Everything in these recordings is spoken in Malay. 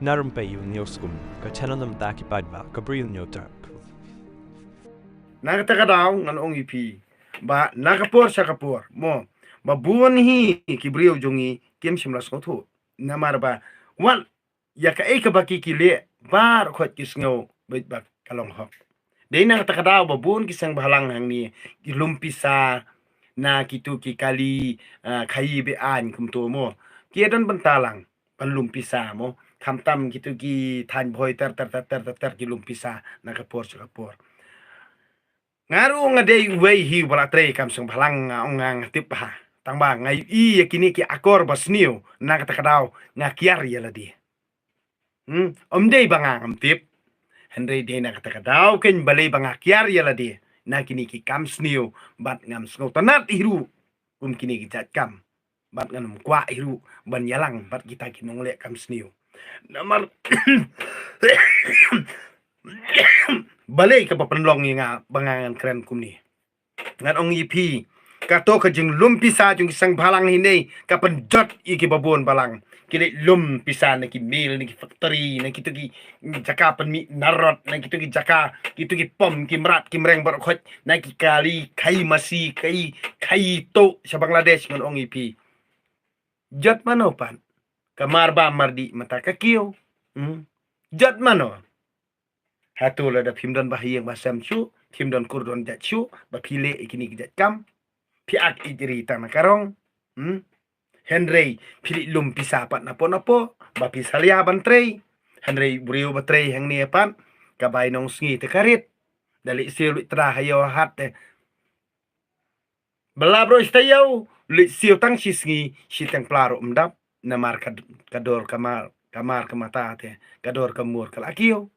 Narumpay yung niyoskum, ka channel nam daki padba, ka bril nyo dark. Nakatakadaw ng ong ipi. Ba nakapor sa kapor mo. Mabuan hi kibriyo jungi kim simlas ko tu. Namar ba wal ya ka ay kabaki kili bar khot kisngaw bait bak kalong hok. Dai nakatakadaw babun kisang bahalang hang ni gilumpisa na kitu ki kali kai be an kum tu mo. Kiedan bentalang panlumpisa mo. Kamtam kitu ki tan boy ter gilumpisa nakapor sa kapor. Ngaru nga day way hi wala tre kam sung phalang ong tip ha tang ba ngai I kini ki akor basniu na katakadaw nga kiar yala di day banga am tip henry day na katakadaw ken balay banga kiar yala di na kini ki kam sniu bat ngam sngo tanat hiru kini ki jat kam bat ngam kwa hiru ban yalang bat kita kinong le kam sniu namar balay ka papanlong nga bangangan kren kumni ngan ong ipi kato ka jing lumpisa jung isang balang hinay kapan jot iki babon balang kini lumpisa na ki mill na ki factory na ki jaka pan mi narot na ki jaka ki pom ki mrat ki mreng barkhot na ki kali kai masi kai to sa Bangladesh ngan ong ipi jot manopan kamar ba mardi mata kakiyo jot mano Hatula da pimdon bahiyang basam chu, pimdon kurdon dat chu, ba pile ikini gidat kam, piak idiri tang nakarong, Henry pili lum pisapat napo, ba pisalia bantrey, Henry buriu batrey hang niepan, kabay nong sngi te karit, dali siu tra hayo hat te. Belabro istayaw, li siu tang sisngi, sitang plaro umdap, namar kador kamar kamata te, kador kamur kalakiyo,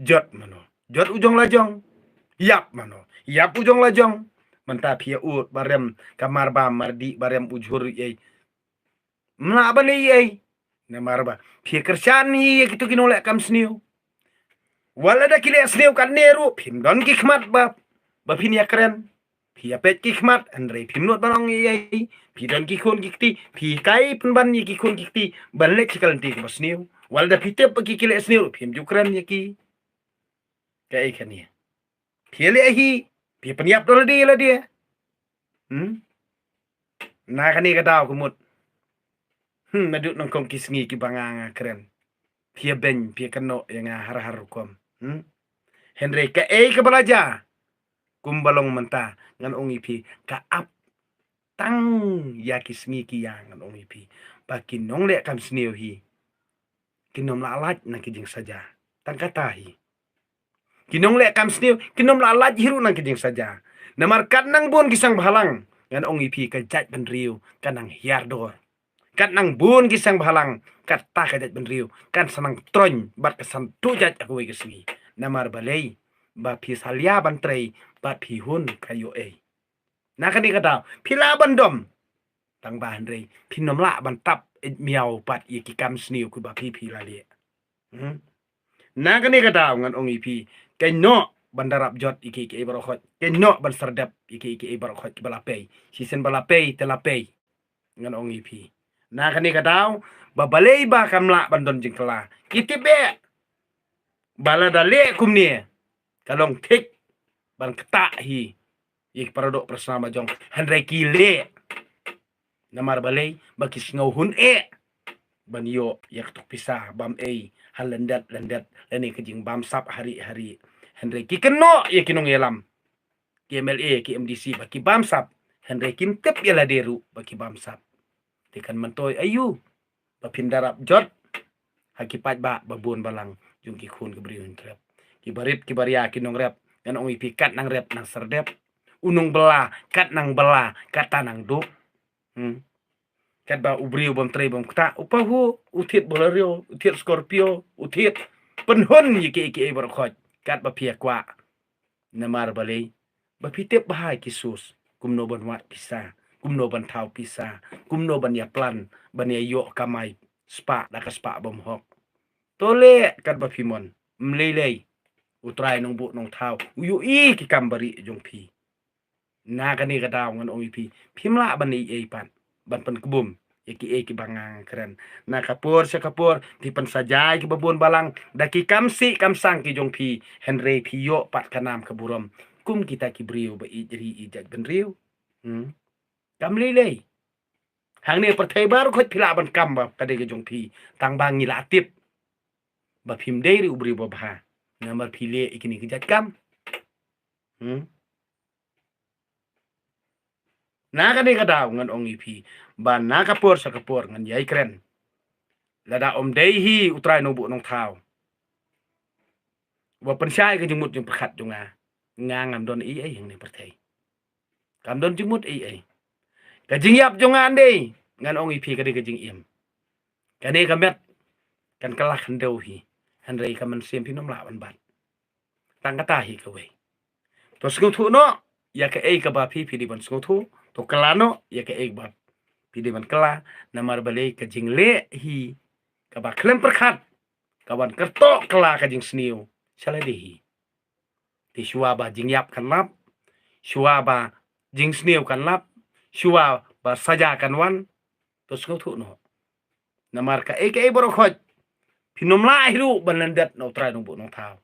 Jot mano, jot ujong lajong, yap mano, yap ujong lajong, menta pia ut barem kamar ba mardi barem ujur ye, mana ba ni ye, namar ba pia kersan ni gitu kinolek kam sniu, wala da kile sniu kan neru, pim don kikmat ba pin ya keren, pia pet kikmat, andre pim not barang ye, pi don kikun kikti, pi kai penban ye kikun kikti, balik cikal nanti ke sniu, wala da pitep pagi kile sniu, pim jukran ye ki. Kayak ikan ni. Pilih ahi, pilih peniap dulu dia lah dia. Nah kan ni kata aku mut. Madut nongkong kisngi ki banga keren. Pilih ben, pilih keno yang har hukum. Henry ka ke belajar. Kumbalong mentah ngan ongi pi ka ap tang ya kisngi ki yang ngan ongi pi. Bakin nong lek kam sniu hi. Kinom lalat nak kijing saja. Tang katahi. Kinong lek kam sniu, kinom lalat hiru nang kijing saja. Namar kat nang bun kisang bahalang. Ngan ong ipi kajat ben riu, kanang hiardor. Kat nang bun kisang bahalang, kat ta kajat ben riu, kan sanang tron, bat kesan tujat aku kesini. Namar balay, ba pi salya bantrey, bat pi hun kayo Nah kan kata, pila bandom. Tang bahan rey, pinom la bantap miau bat iki kam sniu ku ba pi lali. Nah kan kata ngan ong ipi, keno bandarap jot iki barokot keno ban serdap iki barokot balapay sisen balapay telapay ngan ong ipi na kani kadaw babalay ba kamla bandon jingkla kitibe bala dale kumni kalong tik ban keta hi ik paradok bersama jong handrai kile namar balay bakis ngauhun ban yo yak tok pisah bam halendat lani kejing bam sap hari-hari Henry ki keno ye kinong yelam. Ki MLA ki MDC baki bamsap. Henry kin tep yala deru baki bamsap. Tekan mentoy ayu. Bapindarap jot. Hakipat ba babun balang jung ki khun ke briun rep. Ki barit ki baria kinong rep. Kan ong ipi kat nang rep nang serdep. Unung bela kat nang bela kata nang duk. Kat ba ubriu bom tre bom kta upahu utit bolario utit Scorpio utit penhun yiki barkhot. Kat bapia kwa namar balay bapitep bahay kisus kumno ban wat pisa kumno ban tau pisa kumno ban ya plan ban ya yo kamay spa daka spa bom hok tole kat bapimon mlelay utray nong bu nong tau uyu ki kambari jong pi na kani kadaw ngan ong pi pimla ban pan ban pan kubum ki bangang keren na kapur sa kapur ti pensajai ki babon balang daki kamsi kamsang ki jong pi Henry pi yo pat kanam kaburom kum kita ki brio ba ijri ijat ben riu kam le hang ni pertai baru khot pila ban kam ba kade ke jong pi tang bang ni latip ba phim dei ri ubri ba bha namar phile ikini ki jat kam na kade ka daw ngan ong ipi ban na kapur sa kapur ngan yai keren lada om dei hi utrai no bu nong thau wa pensai ke jumut jung perkhat junga ngam don i ai hang ni pertai kam don jumut i ai ka jing yap junga ande ngan ong ipi kade ke jing im kade ka met kan kalah handau hi handai ka man sem pi nom la ban ban tang kata hi ka we to sku thu no ya ka ei ka ba pi pi di ban sku thu to kalano ya ka ei ba pi di ban kala namar bale ka jing le hi ka ba klem perkhat ka ban kerto kala ka jing sniu sala de hi ti shua ba jing yap kan lap shua ba jing sniu kan lap shua ba saja kan wan to sku thu no namar ka ei boro khoj pinom la hiru banandat no tra no bu no thau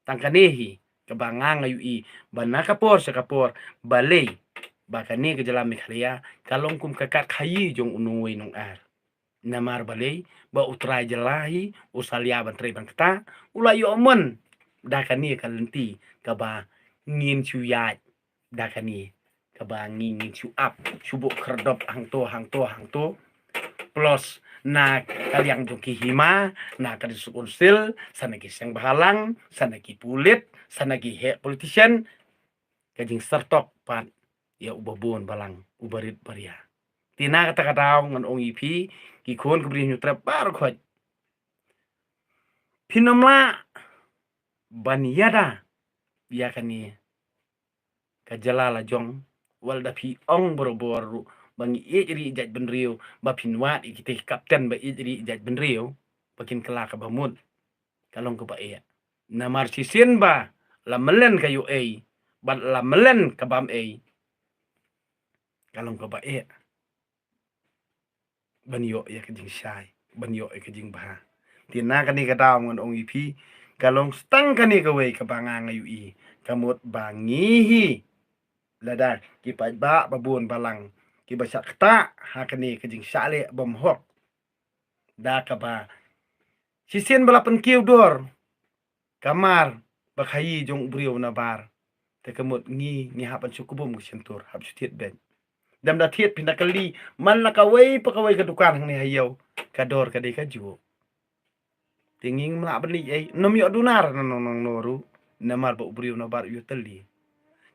tangkanehi kebangang ayu i bana kapor sa kapor balei bakani ke jalam mikhalia kalong kum kakak khayi jong unui nong ar namar balei ba utrai jalahi usalia ban tre ban kata ulayo omon dakani kalenti kaba ngin chuya dakani kaba ngin chu up subuk kerdop hang to plus na kaliang jongki hima na kadi sukunsil sanagi sang bahalang sanagi pulit sanagi he politician kajing sertok pat ya ubabon balang ubarit baria tina kata kataw ngan ong ipi ki kon kubri nyutra bar khoj pinomla baniada ya kani kajalala jong walda pi ong boro bangi ijri ijat benrio ba pinwat ikite kapten ba ijri ijat benrio bakin kelaka bamut kalong ko ba iya na marsisin ba la melen kayo ay ba la melen kabam ay kalong ko ba iya banyo ya kajing syai banyo ya kajing baha tina kani kadaw ngon ong ipi kalong stang kani kaway kabangang ayu i kamut bangihi lada kipat ba babun balang kibasak kata hakani kajing sale bom hok da kaba sisen balapan kiu dor kamar bakhayi jong brio na bar te kamut ngi hapan sukubum sentur hab sutiet ben dam da tiet pindakali man la kawai pakawai ka dukan ni hayo kador kade ka ju tinging mla bani ai nom yo dunar nong noru namar ba brio na bar yu teli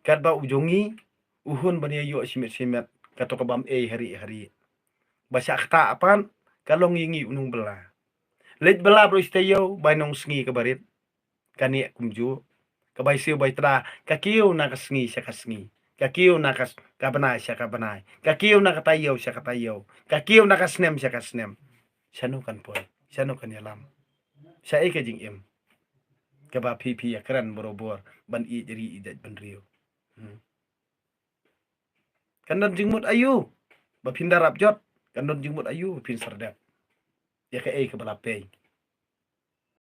kat ba ujongi uhun bani yo simet kato kabam hari basa kata apan kalong yingi unung bela let bela bro istayo bay nong sngi kabarit kani kumju kabay siyo bay tra kakiyo na kasngi siya kasngi kakiyo na kabanay siya kabanay kakiyo na katayaw siya katayaw kakiyo na kasnem siya kasnem sano kan poy sano kan yalam siya kajing im kaba pipi ya keren borobor ban ijri ijat ban rio kanon jingmut ayu bapindarap jot kanon jingmut ayu pin sardap ya ka balapay